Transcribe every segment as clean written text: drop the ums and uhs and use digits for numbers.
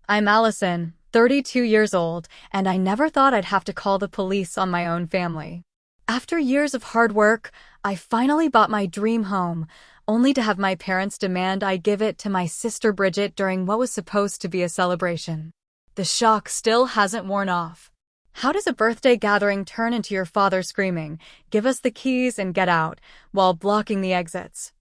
I'm Allison, 32 years old, and I never thought I'd have to call the police on my own family. After years of hard work, I finally bought my dream home, only to have my parents demand I give it to my sister Bridget during what was supposed to be a celebration. The shock still hasn't worn off. How does a birthday gathering turn into your father screaming, "Give us the keys and get out," while blocking the exits?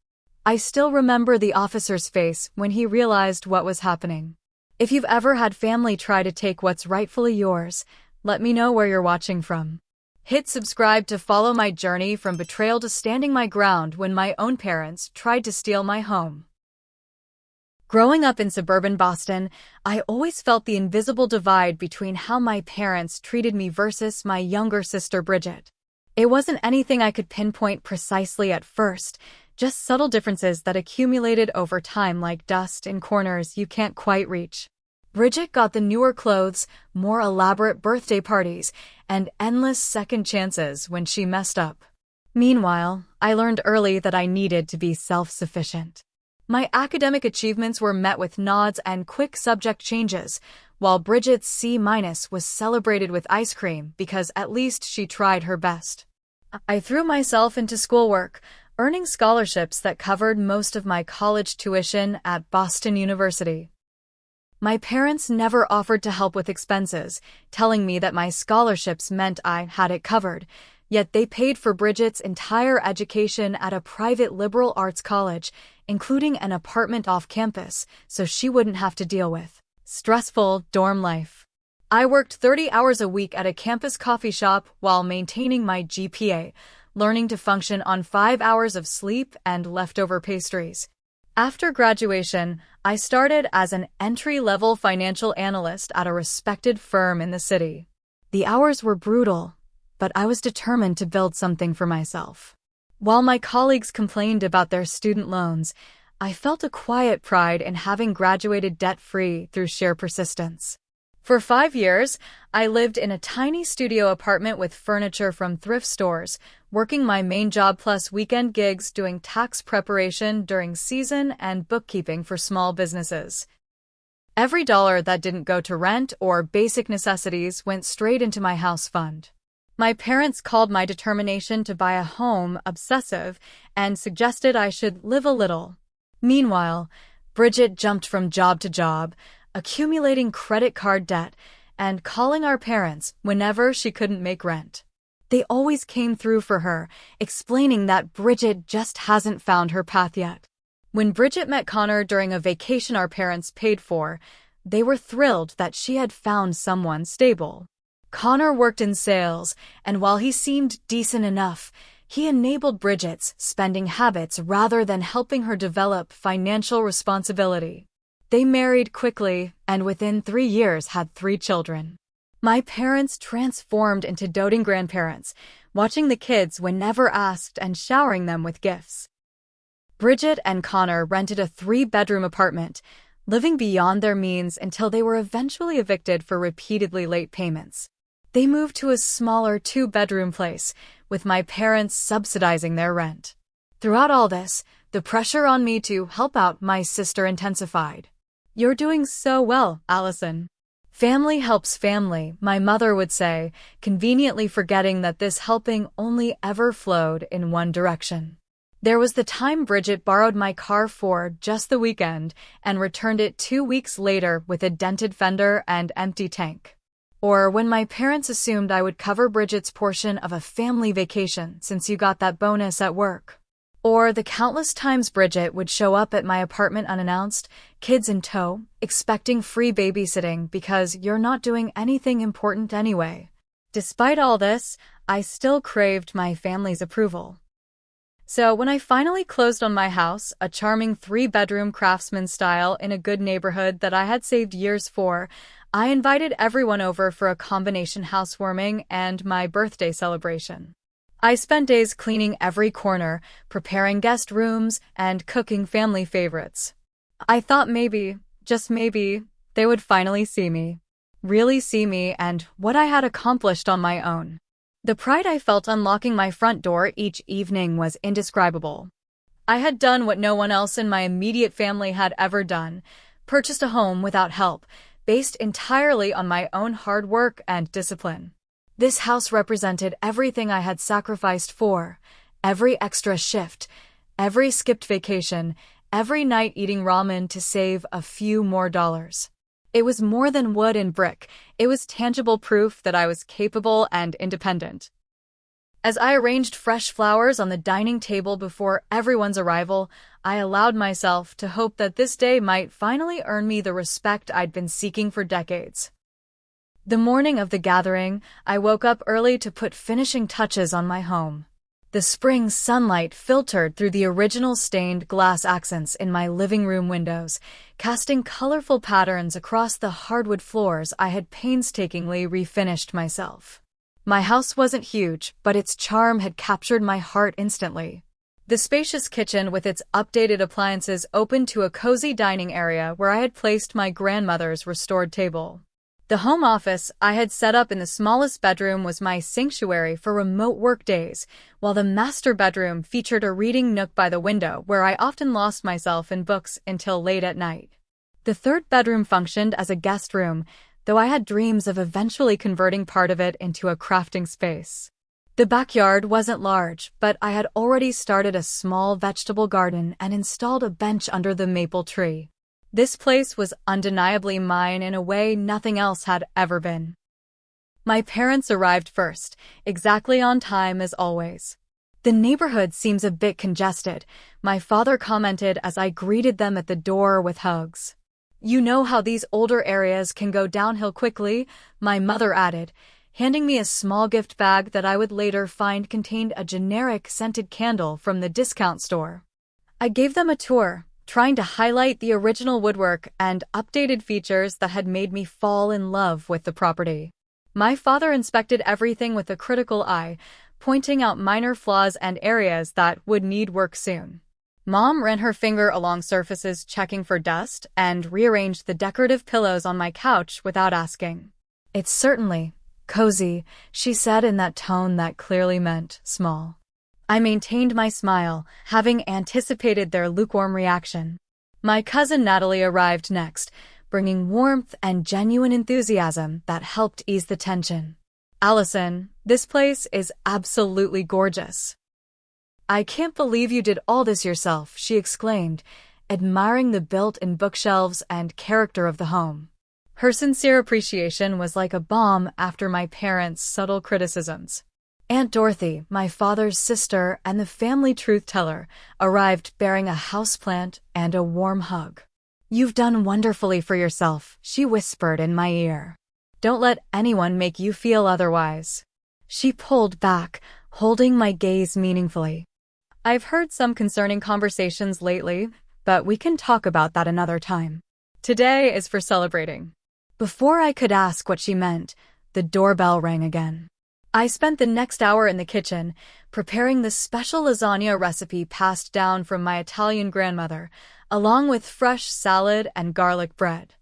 I still remember the officer's face when he realized what was happening. If you've ever had family try to take what's rightfully yours, let me know where you're watching from. Hit subscribe to follow my journey from betrayal to standing my ground when my own parents tried to steal my home. Growing up in suburban Boston, I always felt the invisible divide between how my parents treated me versus my younger sister Bridget. It wasn't anything I could pinpoint precisely at first, just subtle differences that accumulated over time like dust in corners you can't quite reach. Bridget got the newer clothes, more elaborate birthday parties, and endless second chances when she messed up. Meanwhile, I learned early that I needed to be self-sufficient. My academic achievements were met with nods and quick subject changes, while Bridget's C- was celebrated with ice cream because at least she tried her best. I threw myself into schoolwork, earning scholarships that covered most of my college tuition at Boston University. My parents never offered to help with expenses, telling me that my scholarships meant I had it covered, yet they paid for Bridget's entire education at a private liberal arts college, including an apartment off campus, so she wouldn't have to deal with stressful dorm life. I worked 30 hours a week at a campus coffee shop while maintaining my GPA, learning to function on 5 hours of sleep and leftover pastries. After graduation, I started as an entry-level financial analyst at a respected firm in the city. The hours were brutal, but I was determined to build something for myself. While my colleagues complained about their student loans, I felt a quiet pride in having graduated debt-free through sheer persistence. For 5 years, I lived in a tiny studio apartment with furniture from thrift stores, working my main job plus weekend gigs doing tax preparation during season and bookkeeping for small businesses. Every dollar that didn't go to rent or basic necessities went straight into my house fund. My parents called my determination to buy a home obsessive and suggested I should live a little. Meanwhile, Bridget jumped from job to job, accumulating credit card debt, and calling our parents whenever she couldn't make rent. They always came through for her, explaining that Bridget just hasn't found her path yet. When Bridget met Connor during a vacation our parents paid for, they were thrilled that she had found someone stable. Connor worked in sales, and while he seemed decent enough, he enabled Bridget's spending habits rather than helping her develop financial responsibility. They married quickly, and within 3 years had 3 children. My parents transformed into doting grandparents, watching the kids whenever asked and showering them with gifts. Bridget and Connor rented a 3-bedroom apartment, living beyond their means until they were eventually evicted for repeatedly late payments. They moved to a smaller 2-bedroom place, with my parents subsidizing their rent. Throughout all this, the pressure on me to help out my sister intensified. "You're doing so well, Allison." "Family helps family," my mother would say, conveniently forgetting that this helping only ever flowed in one direction. There was the time Bridget borrowed my car for just the weekend and returned it 2 weeks later with a dented fender and empty tank. Or when my parents assumed I would cover Bridget's portion of a family vacation since you got that bonus at work. Or the countless times Bridget would show up at my apartment unannounced, kids in tow, expecting free babysitting because you're not doing anything important anyway. Despite all this, I still craved my family's approval. So when I finally closed on my house, a charming 3-bedroom craftsman style in a good neighborhood that I had saved years for, I invited everyone over for a combination housewarming and my birthday celebration. I spent days cleaning every corner, preparing guest rooms, and cooking family favorites. I thought maybe, just maybe, they would finally see me. Really see me and what I had accomplished on my own. The pride I felt unlocking my front door each evening was indescribable. I had done what no one else in my immediate family had ever done, purchased a home without help, based entirely on my own hard work and discipline. This house represented everything I had sacrificed for, every extra shift, every skipped vacation, every night eating ramen to save a few more dollars. It was more than wood and brick. It was tangible proof that I was capable and independent. As I arranged fresh flowers on the dining table before everyone's arrival, I allowed myself to hope that this day might finally earn me the respect I'd been seeking for decades. The morning of the gathering, I woke up early to put finishing touches on my home. The spring sunlight filtered through the original stained glass accents in my living room windows, casting colorful patterns across the hardwood floors I had painstakingly refinished myself. My house wasn't huge, but its charm had captured my heart instantly. The spacious kitchen with its updated appliances opened to a cozy dining area where I had placed my grandmother's restored table. The home office I had set up in the smallest bedroom was my sanctuary for remote work days, while the master bedroom featured a reading nook by the window where I often lost myself in books until late at night. The third bedroom functioned as a guest room, though I had dreams of eventually converting part of it into a crafting space. The backyard wasn't large, but I had already started a small vegetable garden and installed a bench under the maple tree. This place was undeniably mine in a way nothing else had ever been. My parents arrived first, exactly on time as always. "The neighborhood seems a bit congested," my father commented as I greeted them at the door with hugs. "You know how these older areas can go downhill quickly," my mother added, handing me a small gift bag that I would later find contained a generic scented candle from the discount store. I gave them a tour, trying to highlight the original woodwork and updated features that had made me fall in love with the property. My father inspected everything with a critical eye, pointing out minor flaws and areas that would need work soon. Mom ran her finger along surfaces checking for dust and rearranged the decorative pillows on my couch without asking. "It's certainly cozy," she said in that tone that clearly meant small. I maintained my smile, having anticipated their lukewarm reaction. My cousin Natalie arrived next, bringing warmth and genuine enthusiasm that helped ease the tension. "Allison, this place is absolutely gorgeous." "I can't believe you did all this yourself," she exclaimed, admiring the built-in bookshelves and character of the home. Her sincere appreciation was like a balm after my parents' subtle criticisms. Aunt Dorothy, my father's sister and the family truth-teller, arrived bearing a houseplant and a warm hug. "You've done wonderfully for yourself," she whispered in my ear. "Don't let anyone make you feel otherwise." She pulled back, holding my gaze meaningfully. "I've heard some concerning conversations lately, but we can talk about that another time. Today is for celebrating." Before I could ask what she meant, the doorbell rang again. I spent the next hour in the kitchen, preparing the special lasagna recipe passed down from my Italian grandmother, along with fresh salad and garlic bread.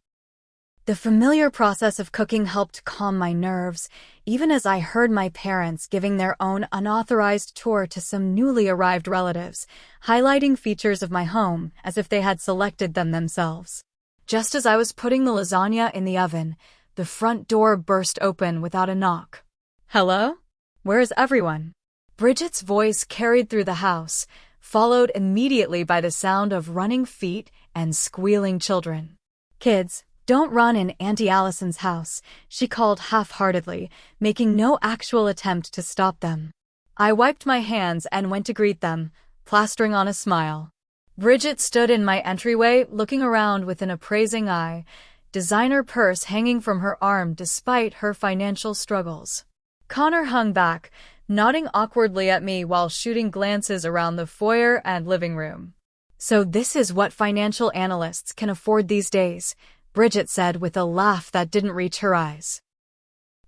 The familiar process of cooking helped calm my nerves, even as I heard my parents giving their own unauthorized tour to some newly arrived relatives, highlighting features of my home as if they had selected them themselves. Just as I was putting the lasagna in the oven, the front door burst open without a knock. "Hello? Where's everyone?" Bridget's voice carried through the house, followed immediately by the sound of running feet and squealing children. "Kids, don't run in Auntie Allison's house," she called half-heartedly, making no actual attempt to stop them. I wiped my hands and went to greet them, plastering on a smile. Bridget stood in my entryway, looking around with an appraising eye, designer purse hanging from her arm despite her financial struggles. Connor hung back, nodding awkwardly at me while shooting glances around the foyer and living room. "So this is what financial analysts can afford these days," Bridget said with a laugh that didn't reach her eyes.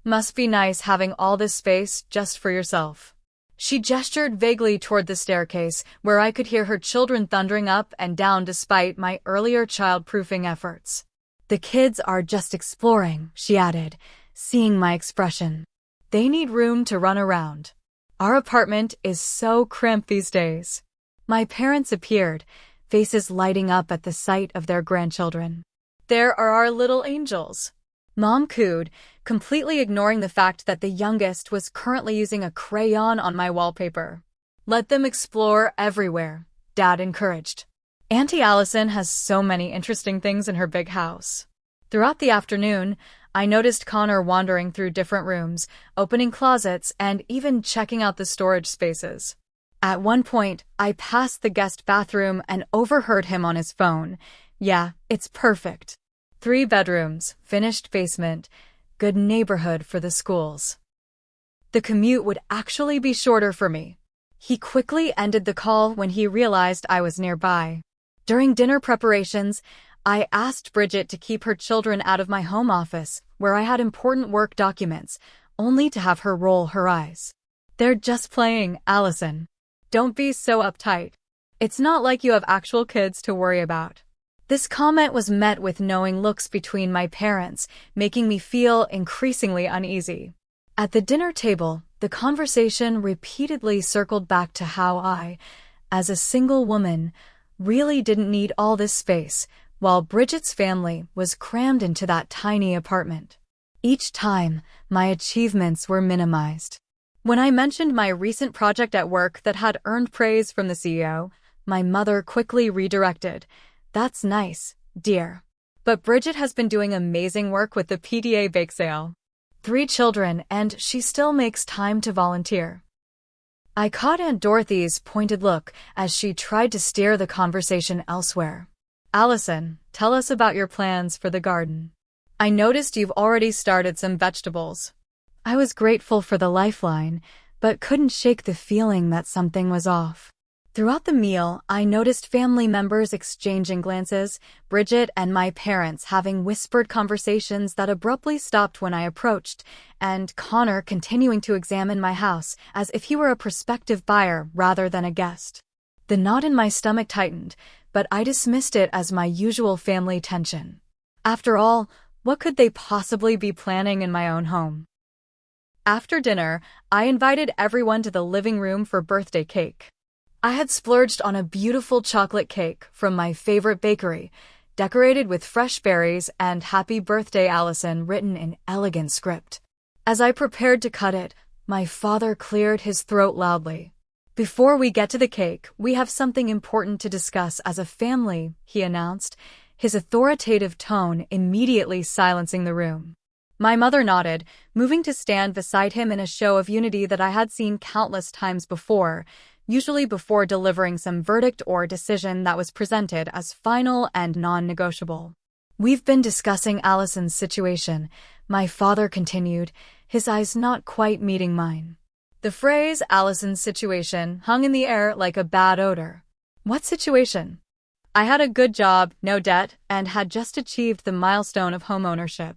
"Must be nice having all this space just for yourself." She gestured vaguely toward the staircase, where I could hear her children thundering up and down despite my earlier child-proofing efforts. "The kids are just exploring," she added, seeing my expression. "They need room to run around. Our apartment is so cramped these days." My parents appeared, faces lighting up at the sight of their grandchildren. There are our little angels. Mom cooed, completely ignoring the fact that the youngest was currently using a crayon on my wallpaper. Let them explore everywhere, Dad encouraged. Auntie Allison has so many interesting things in her big house. Throughout the afternoon, I noticed Connor wandering through different rooms, opening closets, and even checking out the storage spaces. At one point, I passed the guest bathroom and overheard him on his phone. Yeah, it's perfect. 3 bedrooms, finished basement, good neighborhood for the schools. The commute would actually be shorter for me. He quickly ended the call when he realized I was nearby. During dinner preparations, I asked Bridget to keep her children out of my home office, where I had important work documents, only to have her roll her eyes. They're just playing, Allison. Don't be so uptight. It's not like you have actual kids to worry about. This comment was met with knowing looks between my parents, making me feel increasingly uneasy. At the dinner table, the conversation repeatedly circled back to how I, as a single woman, really didn't need all this space, while Bridget's family was crammed into that tiny apartment. Each time, my achievements were minimized. When I mentioned my recent project at work that had earned praise from the CEO, my mother quickly redirected. That's nice, dear. But Bridget has been doing amazing work with the PTA bake sale. 3 children, and she still makes time to volunteer. I caught Aunt Dorothy's pointed look as she tried to steer the conversation elsewhere. Allison, tell us about your plans for the garden. I noticed you've already started some vegetables. I was grateful for the lifeline, but couldn't shake the feeling that something was off. Throughout the meal, I noticed family members exchanging glances, Bridget and my parents having whispered conversations that abruptly stopped when I approached, and Connor continuing to examine my house as if he were a prospective buyer rather than a guest. The knot in my stomach tightened, but I dismissed it as my usual family tension. After all, what could they possibly be planning in my own home? After dinner, I invited everyone to the living room for birthday cake. I had splurged on a beautiful chocolate cake from my favorite bakery, decorated with fresh berries and "Happy Birthday, Allison" written in elegant script. As I prepared to cut it, my father cleared his throat loudly. Before we get to the cake, we have something important to discuss as a family, he announced, his authoritative tone immediately silencing the room. My mother nodded, moving to stand beside him in a show of unity that I had seen countless times before, usually before delivering some verdict or decision that was presented as final and non-negotiable. We've been discussing Allison's situation, my father continued, his eyes not quite meeting mine. The phrase Allison's situation hung in the air like a bad odor. What situation? I had a good job, no debt, and had just achieved the milestone of homeownership.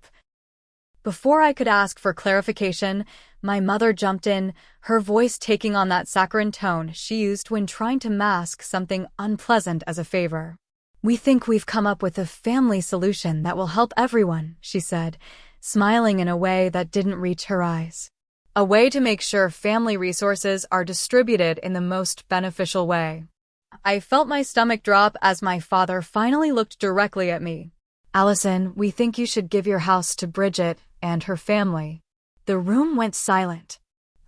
Before I could ask for clarification, my mother jumped in, her voice taking on that saccharine tone she used when trying to mask something unpleasant as a favor. We think we've come up with a family solution that will help everyone, she said, smiling in a way that didn't reach her eyes. A way to make sure family resources are distributed in the most beneficial way. I felt my stomach drop as my father finally looked directly at me. Allison, we think you should give your house to Bridget and her family. The room went silent.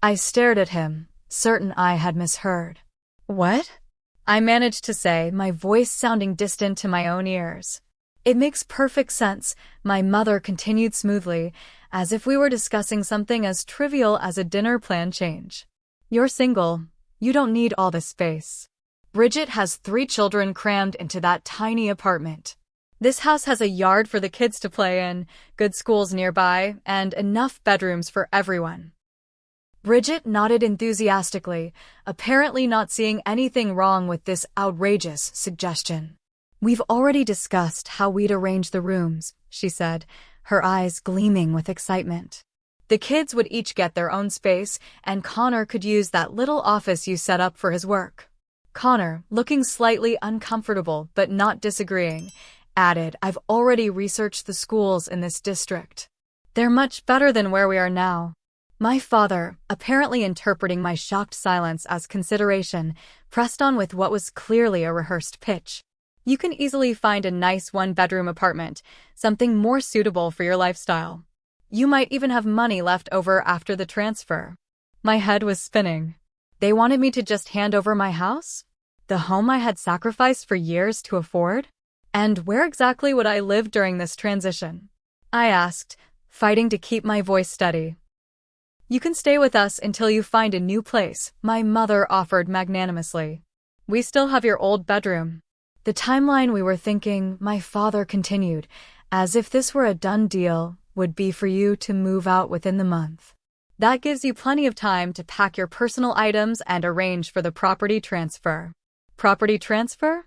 I stared at him, certain I had misheard. What? I managed to say, my voice sounding distant to my own ears. It makes perfect sense, my mother continued smoothly, as if we were discussing something as trivial as a dinner plan change. You're single. You don't need all this space. Bridget has 3 children crammed into that tiny apartment. This house has a yard for the kids to play in, good schools nearby, and enough bedrooms for everyone. Bridget nodded enthusiastically, apparently not seeing anything wrong with this outrageous suggestion. We've already discussed how we'd arrange the rooms, she said, her eyes gleaming with excitement. The kids would each get their own space, and Connor could use that little office you set up for his work. Connor, looking slightly uncomfortable but not disagreeing, added, I've already researched the schools in this district. They're much better than where we are now. My father, apparently interpreting my shocked silence as consideration, pressed on with what was clearly a rehearsed pitch. You can easily find a nice one-bedroom apartment, something more suitable for your lifestyle. You might even have money left over after the transfer. My head was spinning. They wanted me to just hand over my house? The home I had sacrificed for years to afford? And where exactly would I live during this transition? I asked, fighting to keep my voice steady. You can stay with us until you find a new place, my mother offered magnanimously. We still have your old bedroom. The timeline we were thinking, my father continued, as if this were a done deal, would be for you to move out within the month. That gives you plenty of time to pack your personal items and arrange for the property transfer. Property transfer?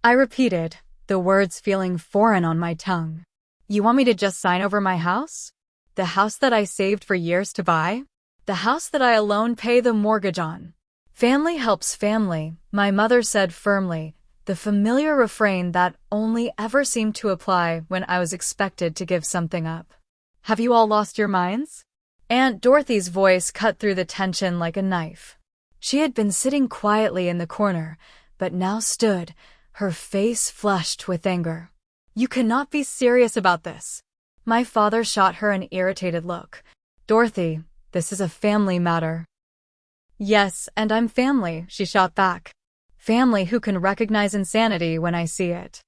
I repeated, the words feeling foreign on my tongue. You want me to just sign over my house? The house that I saved for years to buy? The house that I alone pay the mortgage on? Family helps family, my mother said firmly, the familiar refrain that only ever seemed to apply when I was expected to give something up. Have you all lost your minds? Aunt Dorothy's voice cut through the tension like a knife. She had been sitting quietly in the corner, but now stood, her face flushed with anger. You cannot be serious about this. My father shot her an irritated look. Dorothy, this is a family matter. Yes, and I'm family, she shot back. Family who can recognize insanity when I see it.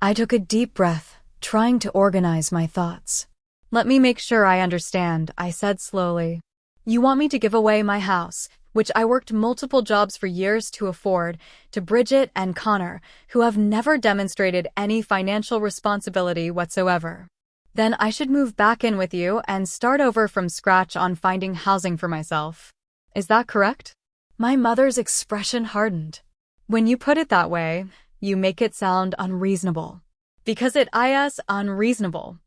I took a deep breath, trying to organize my thoughts. Let me make sure I understand, I said slowly. You want me to give away my house, which I worked multiple jobs for years to afford, to Bridget and Connor, who have never demonstrated any financial responsibility whatsoever. Then I should move back in with you and start over from scratch on finding housing for myself. Is that correct? My mother's expression hardened. When you put it that way, you make it sound unreasonable. Because it is unreasonable,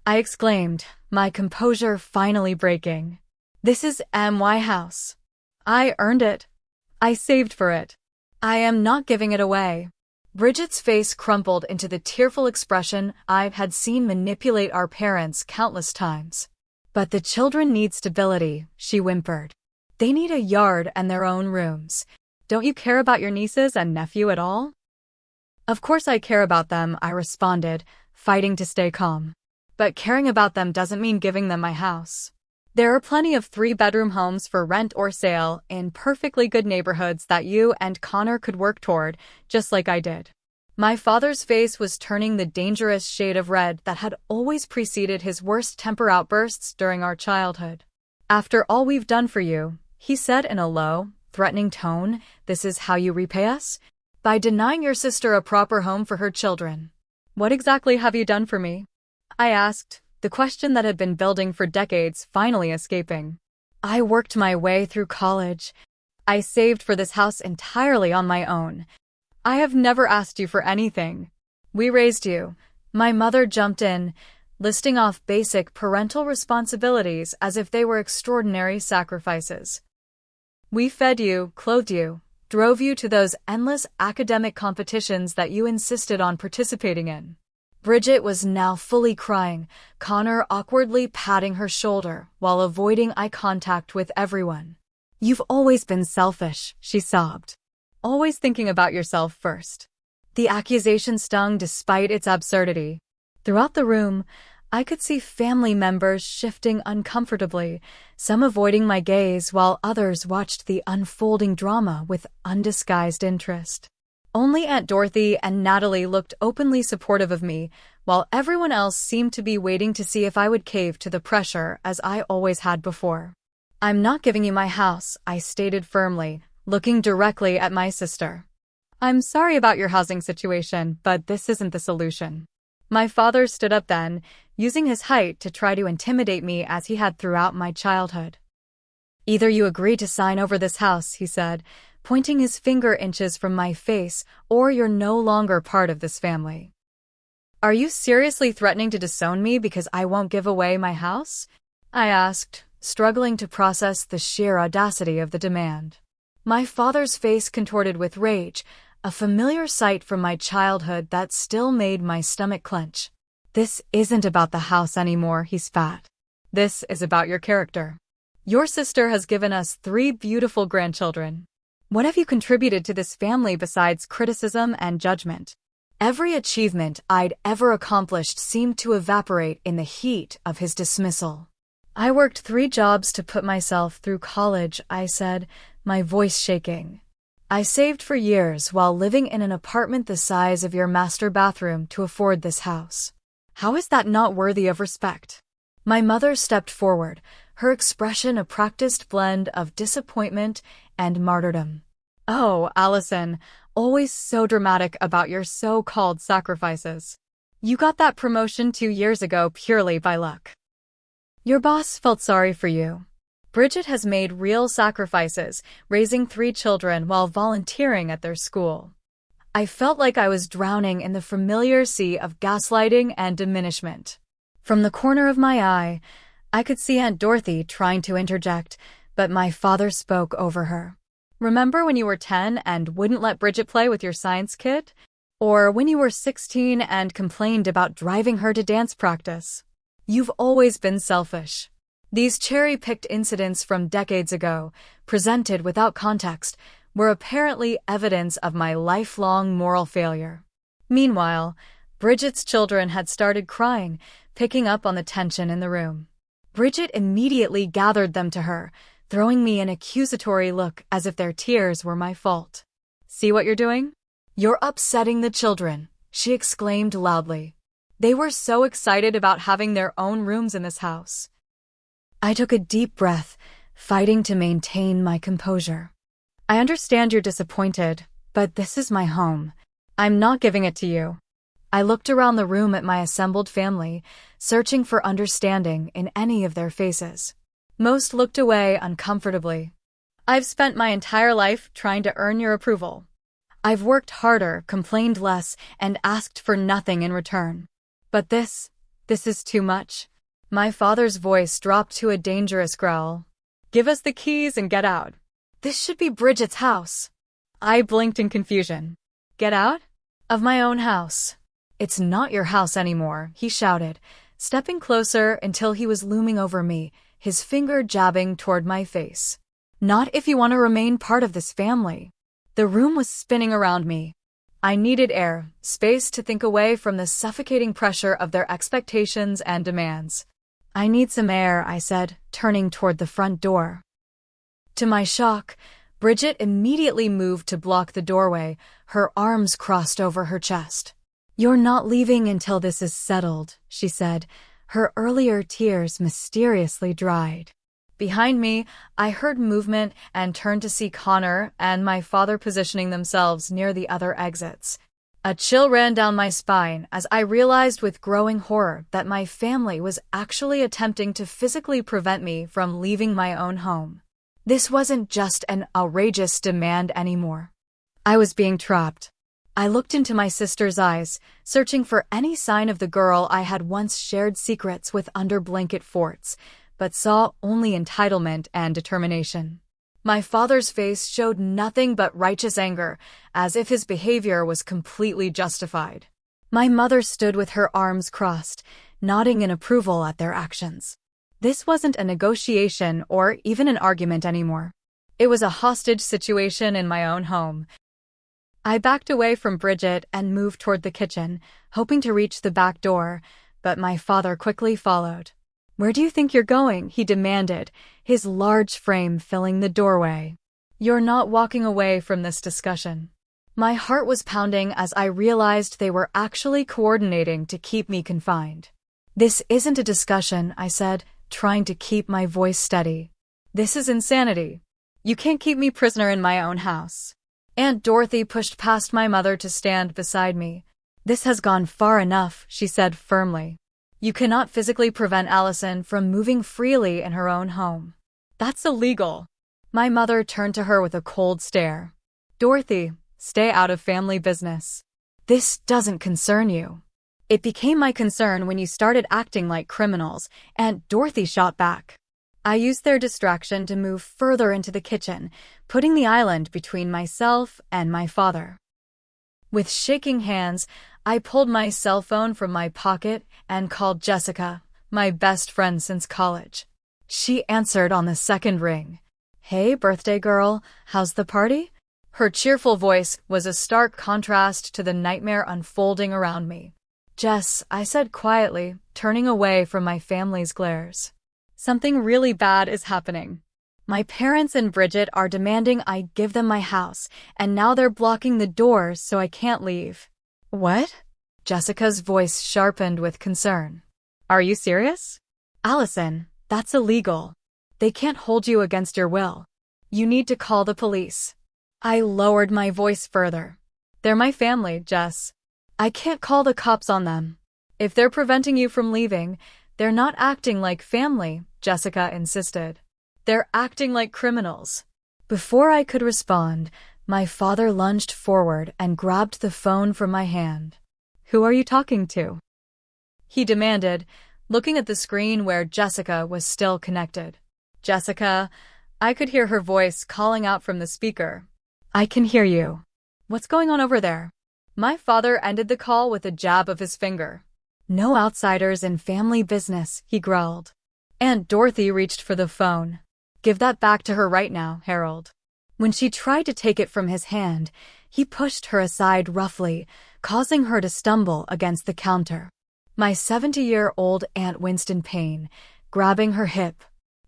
I exclaimed, my composure finally breaking. This is my house. I earned it. I saved for it. I am not giving it away. Bridget's face crumpled into the tearful expression I had seen manipulate our parents countless times. But the children need stability, she whimpered. They need a yard and their own rooms. Don't you care about your nieces and nephew at all? Of course I care about them, I responded, fighting to stay calm. But caring about them doesn't mean giving them my house. There are plenty of 3-bedroom homes for rent or sale in perfectly good neighborhoods that you and Connor could work toward, just like I did. My father's face was turning the dangerous shade of red that had always preceded his worst temper outbursts during our childhood. After all we've done for you, he said in a low, threatening tone, this is how you repay us? By denying your sister a proper home for her children. What exactly have you done for me? I asked, the question that had been building for decades finally escaping. I worked my way through college. I saved for this house entirely on my own. I have never asked you for anything. We raised you. My mother jumped in, listing off basic parental responsibilities as if they were extraordinary sacrifices. We fed you, clothed you, drove you to those endless academic competitions that you insisted on participating in. Bridget was now fully crying, Connor awkwardly patting her shoulder while avoiding eye contact with everyone. You've always been selfish, she sobbed. Always thinking about yourself first. The accusation stung despite its absurdity. Throughout the room, I could see family members shifting uncomfortably, some avoiding my gaze while others watched the unfolding drama with undisguised interest. Only Aunt Dorothy and Natalie looked openly supportive of me, while everyone else seemed to be waiting to see if I would cave to the pressure as I always had before. I'm not giving you my house, I stated firmly, looking directly at my sister. I'm sorry about your housing situation, but this isn't the solution. My father stood up then, using his height to try to intimidate me as he had throughout my childhood. Either you agree to sign over this house, he said, pointing his finger inches from my face, or you're no longer part of this family. Are you seriously threatening to disown me because I won't give away my house? I asked, struggling to process the sheer audacity of the demand. My father's face contorted with rage, a familiar sight from my childhood that still made my stomach clench. This isn't about the house anymore, he spat. This is about your character. Your sister has given us 3 beautiful grandchildren. What have you contributed to this family besides criticism and judgment? Every achievement I'd ever accomplished seemed to evaporate in the heat of his dismissal. "I worked 3 jobs to put myself through college," I said, my voice shaking. "I saved for years while living in an apartment the size of your master bathroom to afford this house. How is that not worthy of respect?" My mother stepped forward, her expression a practiced blend of disappointment and martyrdom. "Oh, Allison, always so dramatic about your so-called sacrifices. You got that promotion 2 years ago purely by luck. Your boss felt sorry for you. Bridget has made real sacrifices, raising 3 children while volunteering at their school." I felt like I was drowning in the familiar sea of gaslighting and diminishment. From the corner of my eye, I could see Aunt Dorothy trying to interject, but my father spoke over her. "Remember when you were 10 and wouldn't let Bridget play with your science kit? Or when you were 16 and complained about driving her to dance practice? You've always been selfish." These cherry-picked incidents from decades ago, presented without context, were apparently evidence of my lifelong moral failure. Meanwhile, Bridget's children had started crying, picking up on the tension in the room. Bridget immediately gathered them to her, throwing me an accusatory look as if their tears were my fault. "See what you're doing? You're upsetting the children," she exclaimed loudly. "They were so excited about having their own rooms in this house." I took a deep breath, fighting to maintain my composure. "I understand you're disappointed, but this is my home. I'm not giving it to you." I looked around the room at my assembled family, searching for understanding in any of their faces. Most looked away uncomfortably. "I've spent my entire life trying to earn your approval. I've worked harder, complained less, and asked for nothing in return. But this is too much." My father's voice dropped to a dangerous growl. "Give us the keys and get out. This should be Bridget's house." I blinked in confusion. "Get out? Of my own house." "It's not your house anymore," he shouted, stepping closer until he was looming over me, his finger jabbing toward my face. "Not if you want to remain part of this family." The room was spinning around me. I needed air, space to think away from the suffocating pressure of their expectations and demands. "I need some air," I said, turning toward the front door. To my shock, Bridget immediately moved to block the doorway, her arms crossed over her chest. "You're not leaving until this is settled," she said, her earlier tears mysteriously dried. Behind me, I heard movement and turned to see Connor and my father positioning themselves near the other exits. A chill ran down my spine as I realized with growing horror that my family was actually attempting to physically prevent me from leaving my own home. This wasn't just an outrageous demand anymore. I was being trapped. I looked into my sister's eyes, searching for any sign of the girl I had once shared secrets with under blanket forts, but saw only entitlement and determination. My father's face showed nothing but righteous anger, as if his behavior was completely justified. My mother stood with her arms crossed, nodding in approval at their actions. This wasn't a negotiation or even an argument anymore. It was a hostage situation in my own home. I backed away from Bridget and moved toward the kitchen, hoping to reach the back door, but my father quickly followed. "Where do you think you're going?" he demanded, his large frame filling the doorway. "You're not walking away from this discussion." My heart was pounding as I realized they were actually coordinating to keep me confined. "This isn't a discussion," I said, trying to keep my voice steady. "This is insanity. You can't keep me prisoner in my own house." Aunt Dorothy pushed past my mother to stand beside me. "This has gone far enough," she said firmly. "You cannot physically prevent Allison from moving freely in her own home. That's illegal." My mother turned to her with a cold stare. "Dorothy, stay out of family business. This doesn't concern you." "It became my concern when you started acting like criminals," Aunt Dorothy shot back. I used their distraction to move further into the kitchen, putting the island between myself and my father. With shaking hands, I pulled my cell phone from my pocket and called Jessica, my best friend since college. She answered on the second ring. "Hey, birthday girl, how's the party?" Her cheerful voice was a stark contrast to the nightmare unfolding around me. "Jess," I said quietly, turning away from my family's glares. "Something really bad is happening. My parents and Bridget are demanding I give them my house, and now they're blocking the doors so I can't leave." "What?" Jessica's voice sharpened with concern. "Are you serious?" "Allison, that's illegal. They can't hold you against your will. You need to call the police." I lowered my voice further. "They're my family, Jess. I can't call the cops on them. If they're preventing you from leaving, they're not acting like family," Jessica insisted. "They're acting like criminals." Before I could respond, my father lunged forward and grabbed the phone from my hand. "Who are you talking to?" he demanded, looking at the screen where Jessica was still connected. "Jessica," I could hear her voice calling out from the speaker. "I can hear you. What's going on over there?" My father ended the call with a jab of his finger. "No outsiders in family business," he growled. Aunt Dorothy reached for the phone. "Give that back to her right now, Harold." When she tried to take it from his hand, he pushed her aside roughly, causing her to stumble against the counter. My 70-year-old Aunt winced in pain, grabbing her hip.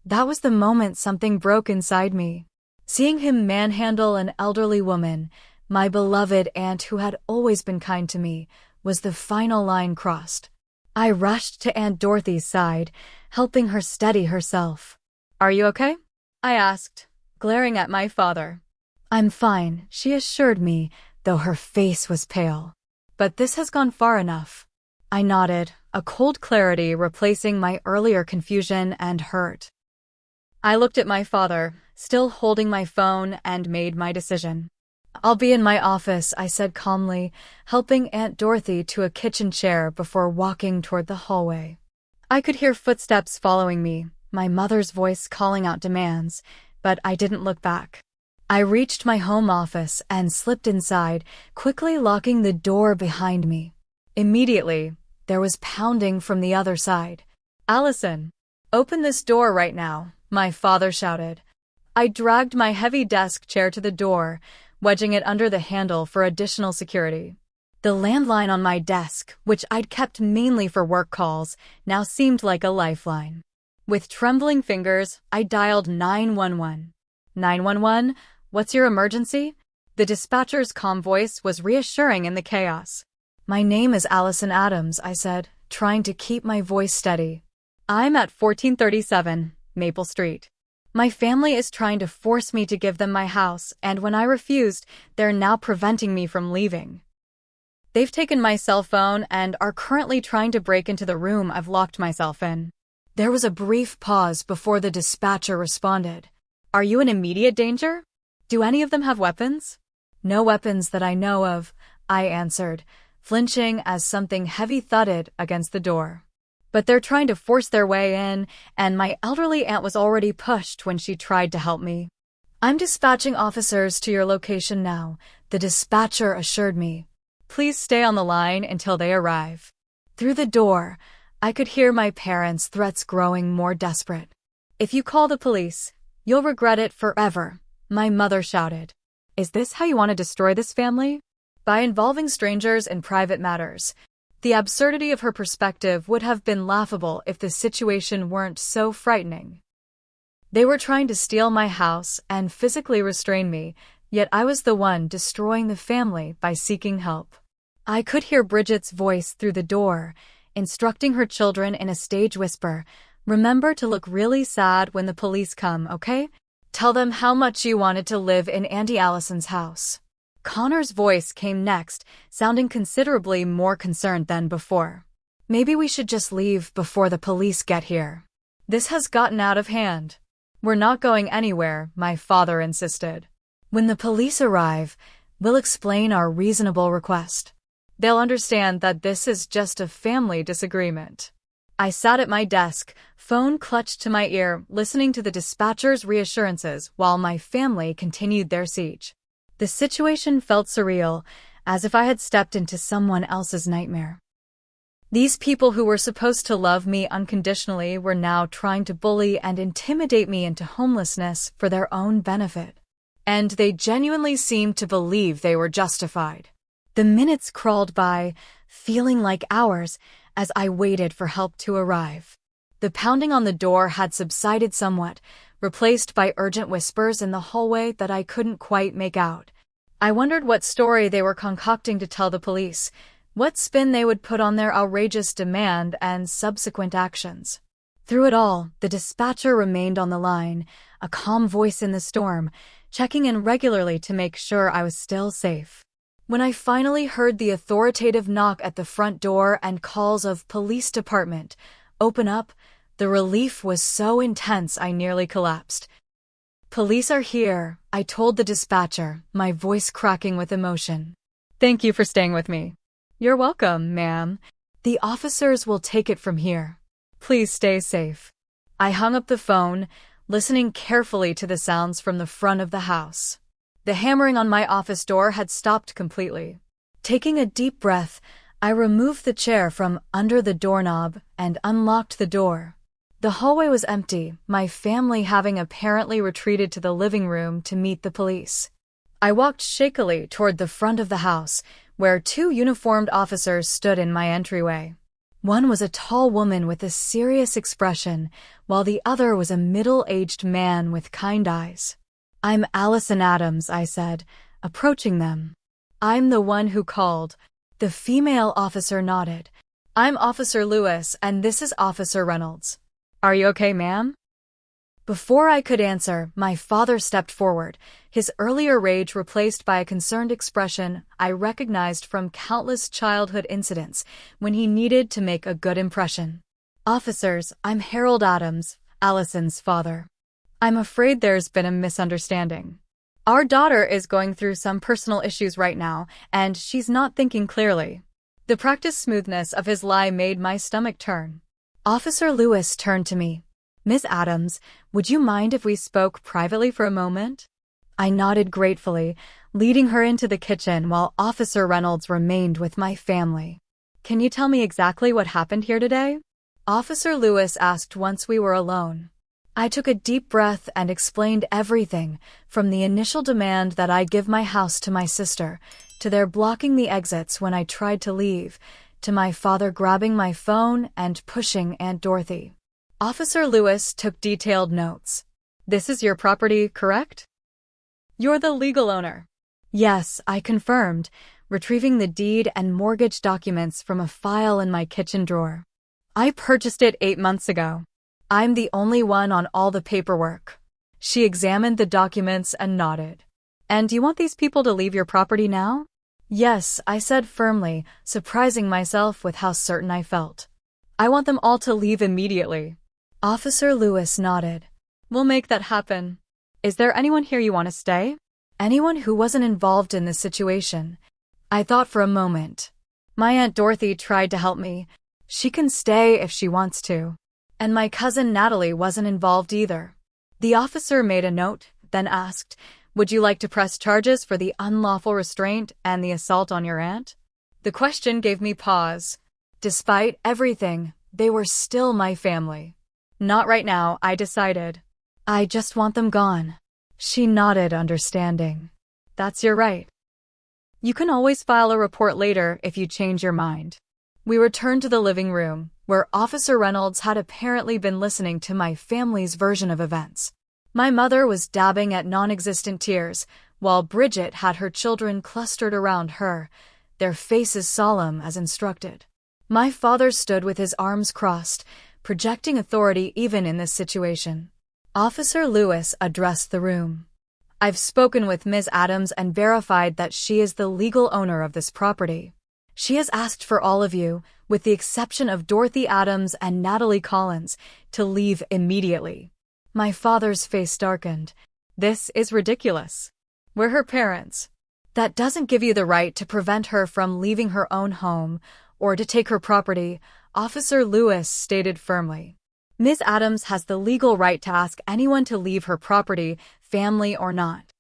That was the moment something broke inside me. Seeing him manhandle an elderly woman, my beloved aunt who had always been kind to me, was the final line crossed. I rushed to Aunt Dorothy's side, helping her steady herself. "Are you okay?" I asked, glaring at my father. "I'm fine," she assured me, though her face was pale. "But this has gone far enough." I nodded, a cold clarity replacing my earlier confusion and hurt. I looked at my father, still holding my phone, and made my decision. "I'll be in my office," I said calmly, helping Aunt Dorothy to a kitchen chair before walking toward the hallway. I could hear footsteps following me, my mother's voice calling out demands, but I didn't look back. I reached my home office and slipped inside, quickly locking the door behind me. Immediately, there was pounding from the other side. "Allison, open this door right now," my father shouted. I dragged my heavy desk chair to the door, wedging it under the handle for additional security. The landline on my desk, which I'd kept mainly for work calls, now seemed like a lifeline. With trembling fingers, I dialed 911. "911? What's your emergency?" The dispatcher's calm voice was reassuring in the chaos. "My name is Allison Adams," I said, trying to keep my voice steady. "I'm at 1437 Maple Street. My family is trying to force me to give them my house, and when I refused, they're now preventing me from leaving. They've taken my cell phone and are currently trying to break into the room I've locked myself in." There was a brief pause before the dispatcher responded. "Are you in immediate danger? Do any of them have weapons?" "No weapons that I know of," I answered, flinching as something heavy thudded against the door. "But they're trying to force their way in, and my elderly aunt was already pushed when she tried to help me." "I'm dispatching officers to your location now," the dispatcher assured me. "Please stay on the line until they arrive." Through the door, I could hear my parents' threats growing more desperate. "If you call the police, you'll regret it forever," my mother shouted. "Is this how you want to destroy this family? By involving strangers in private matters?" The absurdity of her perspective would have been laughable if the situation weren't so frightening. They were trying to steal my house and physically restrain me, yet I was the one destroying the family by seeking help. I could hear Bridget's voice through the door, instructing her children in a stage whisper, "Remember to look really sad when the police come, okay? Tell them how much you wanted to live in Auntie Allison's house." Connor's voice came next, sounding considerably more concerned than before. "Maybe we should just leave before the police get here. This has gotten out of hand." "We're not going anywhere," my father insisted. "When the police arrive, we'll explain our reasonable request. They'll understand that this is just a family disagreement." I sat at my desk, phone clutched to my ear, listening to the dispatcher's reassurances while my family continued their siege. The situation felt surreal, as if I had stepped into someone else's nightmare. These people who were supposed to love me unconditionally were now trying to bully and intimidate me into homelessness for their own benefit. and they genuinely seemed to believe they were justified. The minutes crawled by, feeling like hours, as I waited for help to arrive. The pounding on the door had subsided somewhat, replaced by urgent whispers in the hallway that I couldn't quite make out. I wondered what story they were concocting to tell the police, what spin they would put on their outrageous demand and subsequent actions. Through it all, the dispatcher remained on the line, a calm voice in the storm, checking in regularly to make sure I was still safe. When I finally heard the authoritative knock at the front door and calls of "Police Department, open up," the relief was so intense I nearly collapsed. "Police are here," I told the dispatcher, my voice cracking with emotion. "Thank you for staying with me." "You're welcome, ma'am. The officers will take it from here. Please stay safe." I hung up the phone, listening carefully to the sounds from the front of the house. The hammering on my office door had stopped completely. Taking a deep breath, I removed the chair from under the doorknob and unlocked the door. The hallway was empty, my family having apparently retreated to the living room to meet the police. I walked shakily toward the front of the house, where two uniformed officers stood in my entryway. One was a tall woman with a serious expression, while the other was a middle-aged man with kind eyes. "I'm Allison Adams," I said, approaching them. "I'm the one who called." The female officer nodded. "I'm Officer Lewis, and this is Officer Reynolds. Are you okay, ma'am?" Before I could answer, my father stepped forward, his earlier rage replaced by a concerned expression I recognized from countless childhood incidents when he needed to make a good impression. "Officers, I'm Harold Adams, Allison's father. I'm afraid there's been a misunderstanding. Our daughter is going through some personal issues right now, and she's not thinking clearly." The practiced smoothness of his lie made my stomach turn. Officer Lewis turned to me. "Miss Adams, would you mind if we spoke privately for a moment?" I nodded gratefully, leading her into the kitchen while Officer Reynolds remained with my family. "Can you tell me exactly what happened here today?" Officer Lewis asked once we were alone. I took a deep breath and explained everything, from the initial demand that I give my house to my sister, to their blocking the exits when I tried to leave, to my father grabbing my phone and pushing Aunt Dorothy. Officer Lewis took detailed notes. "This is your property, correct? You're the legal owner." "Yes," I confirmed, retrieving the deed and mortgage documents from a file in my kitchen drawer. "I purchased it 8 months ago. I'm the only one on all the paperwork." She examined the documents and nodded. "And you want these people to leave your property now?" "Yes," I said firmly, surprising myself with how certain I felt. "I want them all to leave immediately." Officer Lewis nodded. "We'll make that happen. Is there anyone here you want to stay?" "Anyone who wasn't involved in this situation." I thought for a moment. "My Aunt Dorothy tried to help me. She can stay if she wants to. And my cousin Natalie wasn't involved either." The officer made a note, then asked, "Would you like to press charges for the unlawful restraint and the assault on your aunt?" The question gave me pause. Despite everything, they were still my family. "Not right now," I decided. "I just want them gone." She nodded, understanding. "That's your right. You can always file a report later if you change your mind." We returned to the living room, where Officer Reynolds had apparently been listening to my family's version of events. My mother was dabbing at non-existent tears, while Bridget had her children clustered around her, their faces solemn as instructed. My father stood with his arms crossed, projecting authority even in this situation. Officer Lewis addressed the room. "I've spoken with Ms. Adams and verified that she is the legal owner of this property. She has asked for all of you, with the exception of Dorothy Adams and Natalie Collins, to leave immediately." My father's face darkened. "This is ridiculous. We're her parents. That doesn't give you the right to prevent her from leaving her own home or to take her property," Officer Lewis stated firmly. "Ms. Adams has the legal right to ask anyone to leave her property, family or not."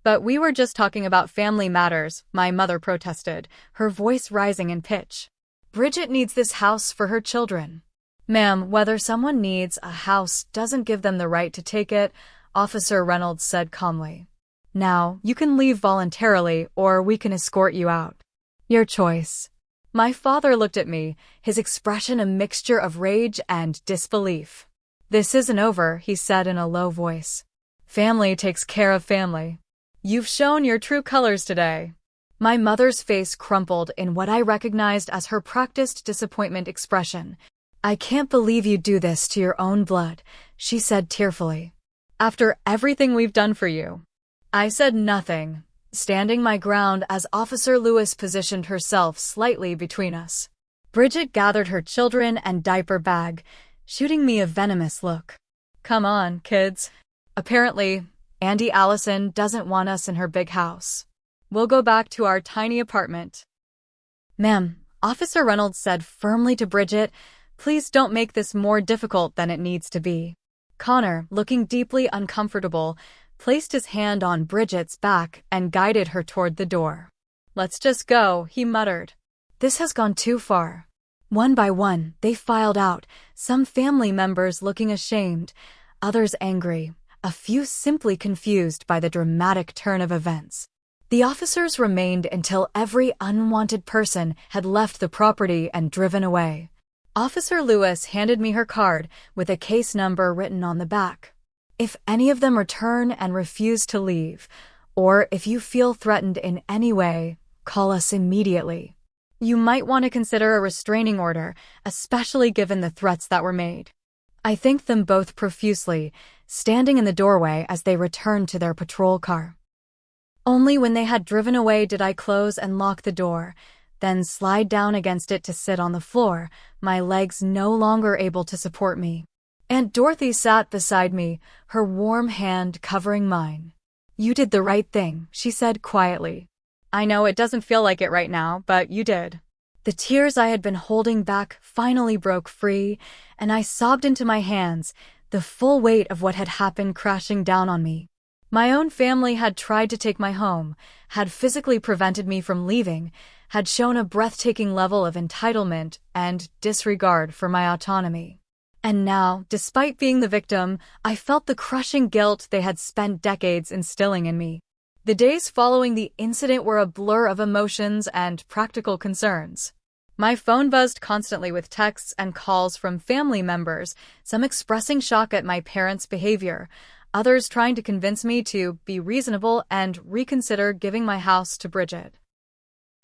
"But we were just talking about family matters," my mother protested, her voice rising in pitch. "Bridget needs this house for her children." "Ma'am, whether someone needs a house doesn't give them the right to take it," Officer Reynolds said calmly. Now, you can leave voluntarily or we can escort you out. Your choice." My father looked at me, his expression a mixture of rage and disbelief. "This isn't over," he said in a low voice. "Family takes care of family. You've shown your true colors today." My mother's face crumpled in what I recognized as her practiced disappointment expression. "I can't believe you do this to your own blood," she said tearfully. "After everything we've done for you." I said nothing, standing my ground as Officer Lewis positioned herself slightly between us. Bridget gathered her children and diaper bag, shooting me a venomous look. "Come on, kids. Apparently, Auntie Allison doesn't want us in her big house. We'll go back to our tiny apartment." "Ma'am," Officer Reynolds said firmly to Bridget, "please don't make this more difficult than it needs to be." Connor, looking deeply uncomfortable, placed his hand on Bridget's back and guided her toward the door. "Let's just go," he muttered. "This has gone too far." One by one, they filed out, some family members looking ashamed, others angry, a few simply confused by the dramatic turn of events. The officers remained until every unwanted person had left the property and driven away. Officer Lewis handed me her card with a case number written on the back. "If any of them return and refuse to leave, or if you feel threatened in any way, call us immediately. You might want to consider a restraining order, especially given the threats that were made." I thanked them both profusely, standing in the doorway as they returned to their patrol car. Only when they had driven away did I close and lock the door, then slide down against it to sit on the floor, my legs no longer able to support me. Aunt Dorothy sat beside me, her warm hand covering mine. "You did the right thing," she said quietly. "I know it doesn't feel like it right now, but you did." The tears I had been holding back finally broke free, and I sobbed into my hands, the full weight of what had happened crashing down on me. My own family had tried to take my home, had physically prevented me from leaving, had shown a breathtaking level of entitlement and disregard for my autonomy. And now, despite being the victim, I felt the crushing guilt they had spent decades instilling in me. The days following the incident were a blur of emotions and practical concerns. My phone buzzed constantly with texts and calls from family members, some expressing shock at my parents' behavior, others trying to convince me to be reasonable and reconsider giving my house to Bridget.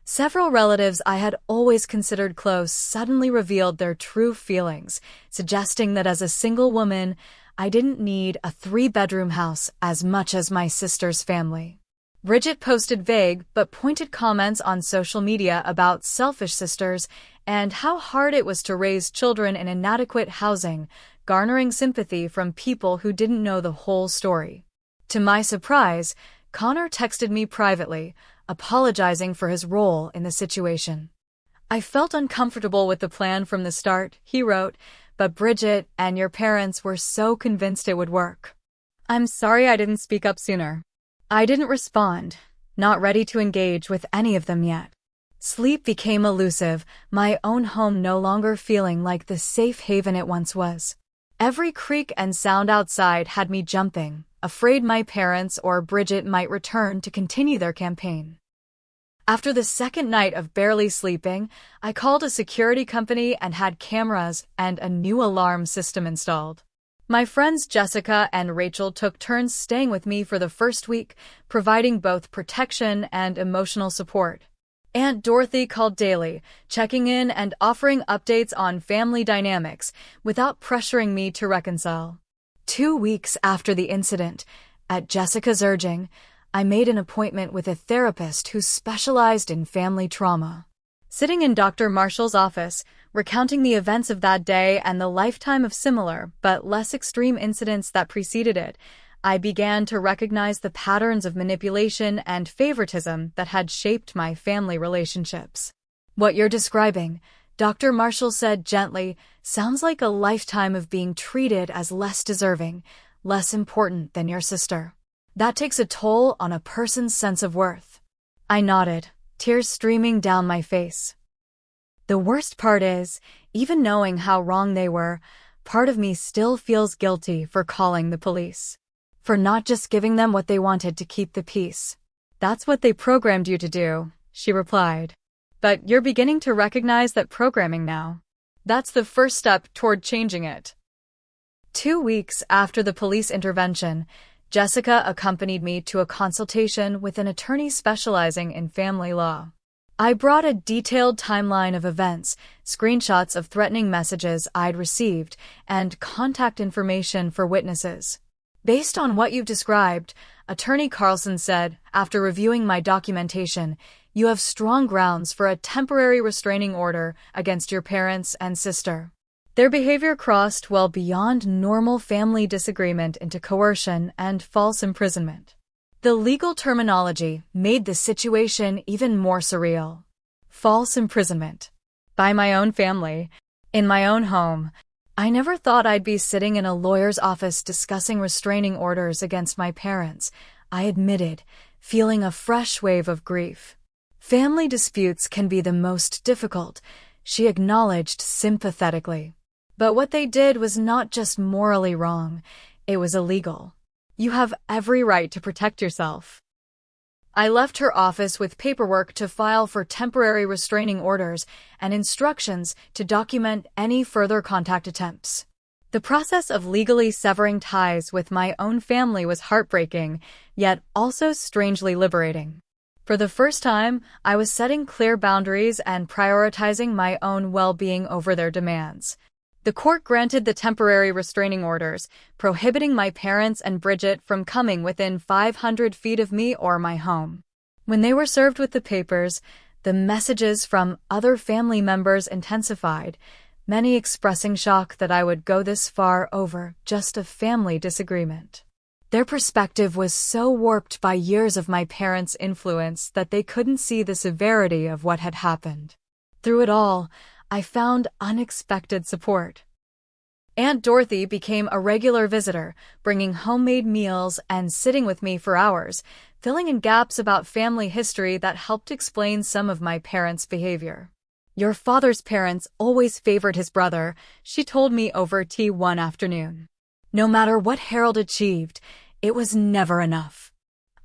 Several relatives I had always considered close suddenly revealed their true feelings, suggesting that as a single woman, I didn't need a 3-bedroom house as much as my sister's family. Bridget posted vague but pointed comments on social media about selfish sisters and how hard it was to raise children in inadequate housing, garnering sympathy from people who didn't know the whole story. To my surprise, Connor texted me privately, apologizing for his role in the situation. "I felt uncomfortable with the plan from the start," he wrote, "but Bridget and your parents were so convinced it would work. I'm sorry I didn't speak up sooner." I didn't respond, not ready to engage with any of them yet. Sleep became elusive, my own home no longer feeling like the safe haven it once was. Every creak and sound outside had me jumping, afraid my parents or Bridget might return to continue their campaign. After the second night of barely sleeping, I called a security company and had cameras and a new alarm system installed. My friends Jessica and Rachel took turns staying with me for the first week, providing both protection and emotional support. Aunt Dorothy called daily, checking in and offering updates on family dynamics without pressuring me to reconcile. 2 weeks after the incident, at Jessica's urging, I made an appointment with a therapist who specialized in family trauma. Sitting in Dr. Marshall's office, recounting the events of that day and the lifetime of similar but less extreme incidents that preceded it, I began to recognize the patterns of manipulation and favoritism that had shaped my family relationships. "What you're describing," Dr. Marshall said gently, "sounds like a lifetime of being treated as less deserving, less important than your sister. That takes a toll on a person's sense of worth." I nodded, tears streaming down my face. The worst part is, even knowing how wrong they were, part of me still feels guilty for calling the police. for not just giving them what they wanted to keep the peace. That's what they programmed you to do, she replied. But you're beginning to recognize that programming now. That's the first step toward changing it. 2 weeks after the police intervention, Jessica accompanied me to a consultation with an attorney specializing in family law. I brought a detailed timeline of events, screenshots of threatening messages I'd received, and contact information for witnesses. Based on what you've described, Attorney Carlson said, after reviewing my documentation, you have strong grounds for a temporary restraining order against your parents and sister. Their behavior crossed well beyond normal family disagreement into coercion and false imprisonment. The legal terminology made the situation even more surreal. False imprisonment. By my own family. In my own home. I never thought I'd be sitting in a lawyer's office discussing restraining orders against my parents, I admitted, feeling a fresh wave of grief. Family disputes can be the most difficult, she acknowledged sympathetically. But what they did was not just morally wrong, it was illegal. You have every right to protect yourself. I left her office with paperwork to file for temporary restraining orders and instructions to document any further contact attempts. The process of legally severing ties with my own family was heartbreaking, yet also strangely liberating. For the first time, I was setting clear boundaries and prioritizing my own well-being over their demands. The court granted the temporary restraining orders, prohibiting my parents and Bridget from coming within 500 feet of me or my home. When they were served with the papers, the messages from other family members intensified, many expressing shock that I would go this far over just a family disagreement. Their perspective was so warped by years of my parents' influence that they couldn't see the severity of what had happened. Through it all, I found unexpected support. Aunt Dorothy became a regular visitor, bringing homemade meals and sitting with me for hours, filling in gaps about family history that helped explain some of my parents' behavior. Your father's parents always favored his brother, she told me over tea one afternoon. No matter what Harold achieved, it was never enough.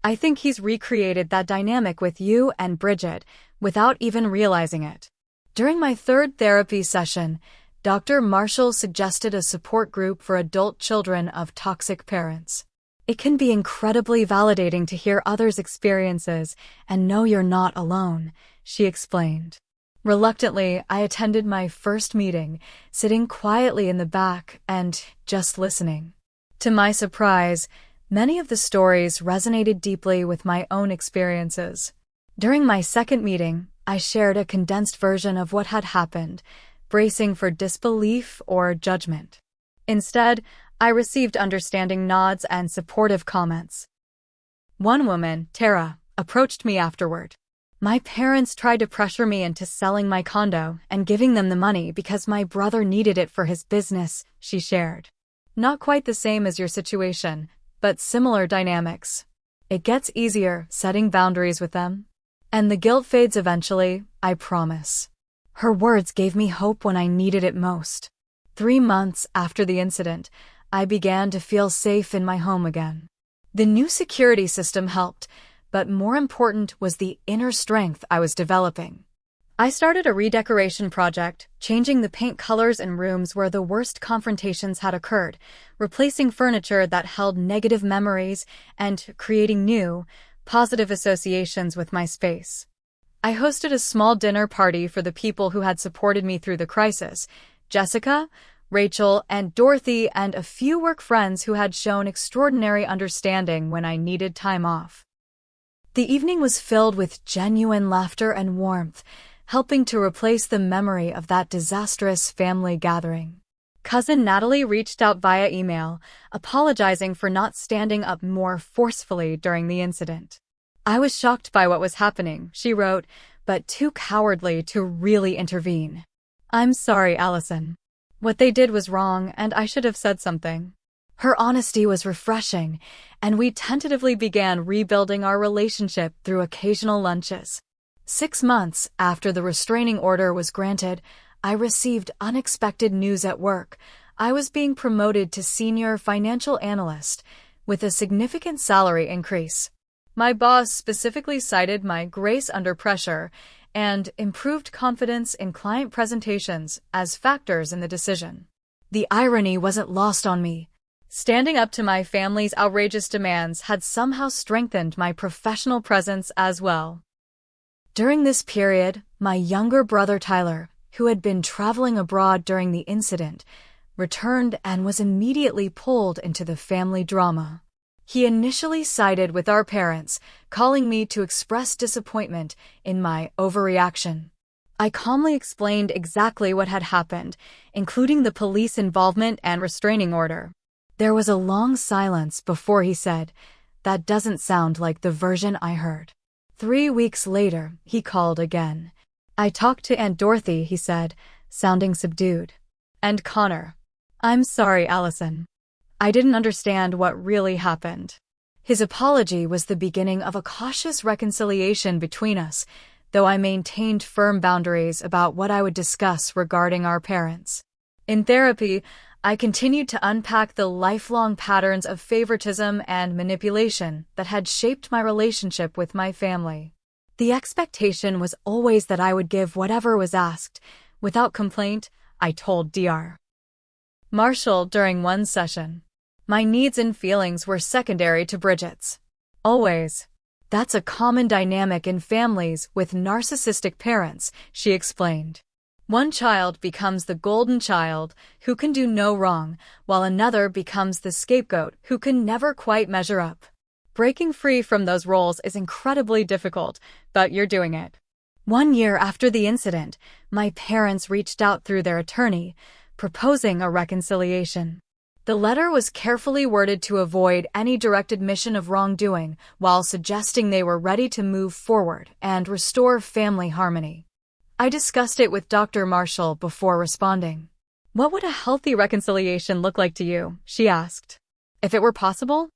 I think he's recreated that dynamic with you and Bridget without even realizing it. During my third therapy session, Dr. Marshall suggested a support group for adult children of toxic parents. It can be incredibly validating to hear others' experiences and know you're not alone, she explained. Reluctantly, I attended my first meeting, sitting quietly in the back and just listening. To my surprise, many of the stories resonated deeply with my own experiences. During my second meeting, I shared a condensed version of what had happened, bracing for disbelief or judgment. Instead, I received understanding nods and supportive comments. One woman, Tara, approached me afterward. My parents tried to pressure me into selling my condo and giving them the money because my brother needed it for his business, she shared. Not quite the same as your situation, but similar dynamics. It gets easier setting boundaries with them. And the guilt fades eventually, I promise. Her words gave me hope when I needed it most. 3 months after the incident, I began to feel safe in my home again. The new security system helped, but more important was the inner strength I was developing. I started a redecoration project, changing the paint colors in rooms where the worst confrontations had occurred, replacing furniture that held negative memories, and creating new, positive associations with my space. I hosted a small dinner party for the people who had supported me through the crisis: Jessica, Rachel, and Dorothy, and a few work friends who had shown extraordinary understanding when I needed time off. The evening was filled with genuine laughter and warmth, helping to replace the memory of that disastrous family gathering. Cousin Natalie reached out via email, apologizing for not standing up more forcefully during the incident. I was shocked by what was happening, she wrote, but too cowardly to really intervene. I'm sorry, Allison. What they did was wrong, and I should have said something. Her honesty was refreshing, and we tentatively began rebuilding our relationship through occasional lunches. 6 months after the restraining order was granted, I received unexpected news at work. I was being promoted to senior financial analyst, with a significant salary increase. My boss specifically cited my grace under pressure and improved confidence in client presentations as factors in the decision. The irony wasn't lost on me. Standing up to my family's outrageous demands had somehow strengthened my professional presence as well. During this period, my younger brother Tyler, who had been traveling abroad during the incident, returned and was immediately pulled into the family drama. He initially sided with our parents, calling me to express disappointment in my overreaction. I calmly explained exactly what had happened, including the police involvement and restraining order. There was a long silence before he said, "That doesn't sound like the version I heard." 3 weeks later, he called again. "I talked to Aunt Dorothy," he said, sounding subdued. "And Connor. I'm sorry, Allison. I didn't understand what really happened." His apology was the beginning of a cautious reconciliation between us, though I maintained firm boundaries about what I would discuss regarding our parents. In therapy, I continued to unpack the lifelong patterns of favoritism and manipulation that had shaped my relationship with my family. The expectation was always that I would give whatever was asked, without complaint, I told Dr. Marshall during one session. My needs and feelings were secondary to Bridget's. Always. That's a common dynamic in families with narcissistic parents, she explained. One child becomes the golden child, who can do no wrong, while another becomes the scapegoat, who can never quite measure up. Breaking free from those roles is incredibly difficult, but you're doing it. 1 year after the incident, my parents reached out through their attorney, proposing a reconciliation. The letter was carefully worded to avoid any direct admission of wrongdoing, while suggesting they were ready to move forward and restore family harmony. I discussed it with Dr. Marshall before responding. "What would a healthy reconciliation look like to you?" she asked. "If it were possible?"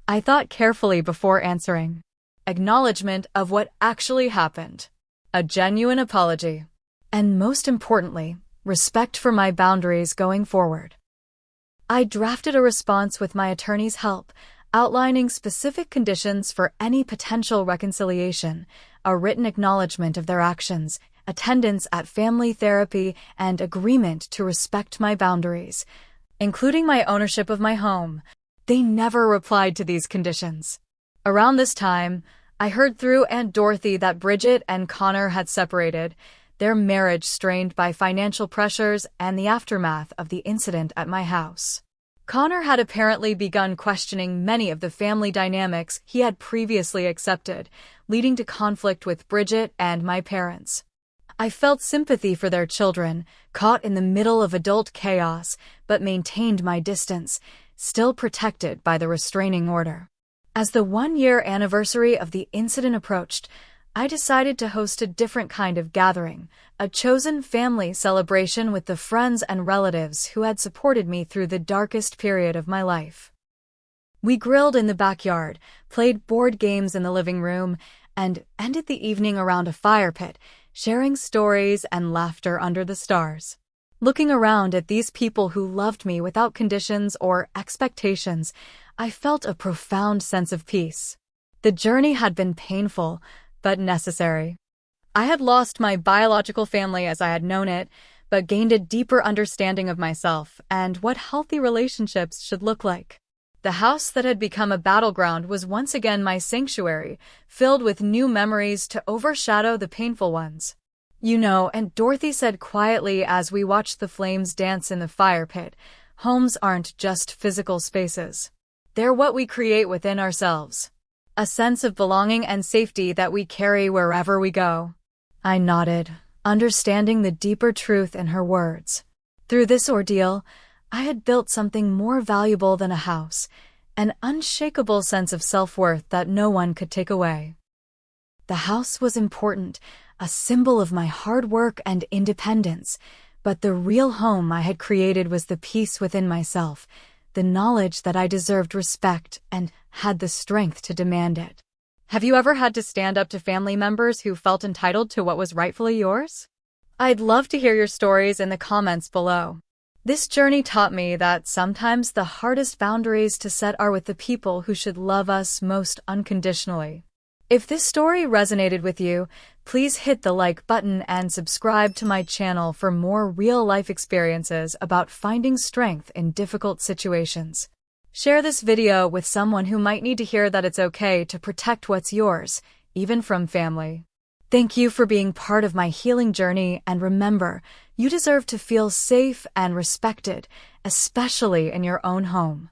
I thought carefully before answering. Acknowledgement of what actually happened. A genuine apology. And most importantly, respect for my boundaries going forward. I drafted a response with my attorney's help, outlining specific conditions for any potential reconciliation, a written acknowledgement of their actions, attendance at family therapy, and agreement to respect my boundaries, including my ownership of my home. They never replied to these conditions. Around this time, I heard through Aunt Dorothy that Bridget and Connor had separated, their marriage strained by financial pressures and the aftermath of the incident at my house. Connor had apparently begun questioning many of the family dynamics he had previously accepted, leading to conflict with Bridget and my parents. I felt sympathy for their children, caught in the middle of adult chaos, but maintained my distance, still protected by the restraining order. As the 1-year anniversary of the incident approached, I decided to host a different kind of gathering, a chosen family celebration with the friends and relatives who had supported me through the darkest period of my life. We grilled in the backyard, played board games in the living room, and ended the evening around a fire pit, sharing stories and laughter under the stars. Looking around at these people who loved me without conditions or expectations, I felt a profound sense of peace. The journey had been painful, but necessary. I had lost my biological family as I had known it, but gained a deeper understanding of myself and what healthy relationships should look like. The house that had become a battleground was once again my sanctuary, filled with new memories to overshadow the painful ones. "You know," Aunt Dorothy said quietly as we watched the flames dance in the fire pit, "homes aren't just physical spaces. They're what we create within ourselves. A sense of belonging and safety that we carry wherever we go." I nodded, understanding the deeper truth in her words. Through this ordeal, I had built something more valuable than a house, an unshakable sense of self-worth that no one could take away. The house was important, a symbol of my hard work and independence, but the real home I had created was the peace within myself, the knowledge that I deserved respect and had the strength to demand it. Have you ever had to stand up to family members who felt entitled to what was rightfully yours? I'd love to hear your stories in the comments below. This journey taught me that sometimes the hardest boundaries to set are with the people who should love us most unconditionally. If this story resonated with you, please hit the like button and subscribe to my channel for more real-life experiences about finding strength in difficult situations. Share this video with someone who might need to hear that it's okay to protect what's yours, even from family. Thank you for being part of my healing journey, and remember, you deserve to feel safe and respected, especially in your own home.